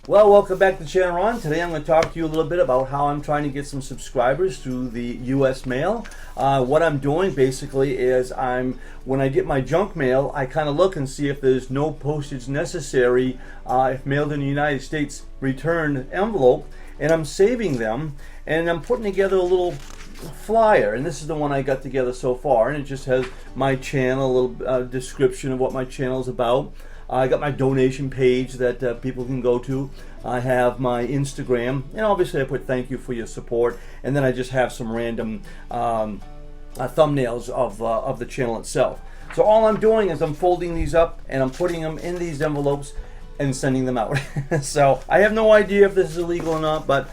Well, welcome back to Channel Ron. Today I'm going to talk to you a little bit about how I'm trying to get some subscribers through the U.S. mail. What I'm doing basically is when I get my junk mail, I kind of look and see if there's no postage necessary if mailed in the United States return envelope, and I'm saving them, and I'm putting together a little flyer, and this is the one I got together so far, and it just has my channel, a little description of what my channel is about. I got my donation page that people can go to. I have my Instagram, and obviously I put thank you for your support, and then I just have some random thumbnails of the channel itself. So all I'm doing is I'm folding these up and I'm putting them in these envelopes and sending them out. So I have no idea if this is illegal or not, but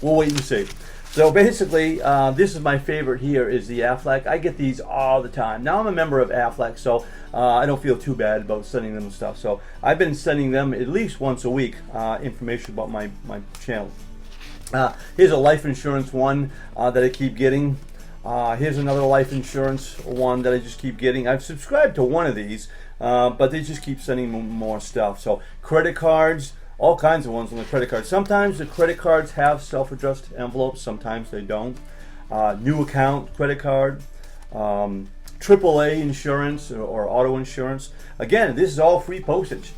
we'll wait and see. So basically, this is my favorite here, is the Aflac. I get these all the time. Now I'm a member of Aflac, so I don't feel too bad about sending them stuff. So I've been sending them at least once a week information about my channel. Here's a life insurance one that I keep getting. Here's another life insurance one that I just keep getting. I've subscribed to one of these, but they just keep sending more stuff. So credit cards, all kinds of ones on the credit card. Sometimes the credit cards have self-addressed envelopes, sometimes they don't. New account credit card, AAA insurance or auto insurance. Again, this is all free postage.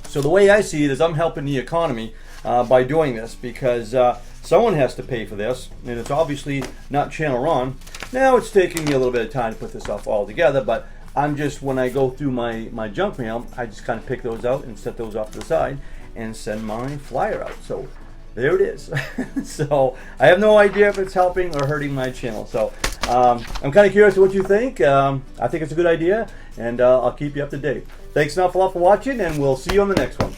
So the way I see it is I'm helping the economy by doing this, because someone has to pay for this, and it's obviously not Channel Ron. Now it's taking me a little bit of time to put this stuff all together, but I'm just, when I go through my junk mail, I just kind of pick those out and set those off to the side and send my flyer out. So there it is. So I have no idea if it's helping or hurting my channel. So I'm kind of curious what you think. I think it's a good idea, and I'll keep you up to date. Thanks an awful lot for watching, and we'll see you on the next one.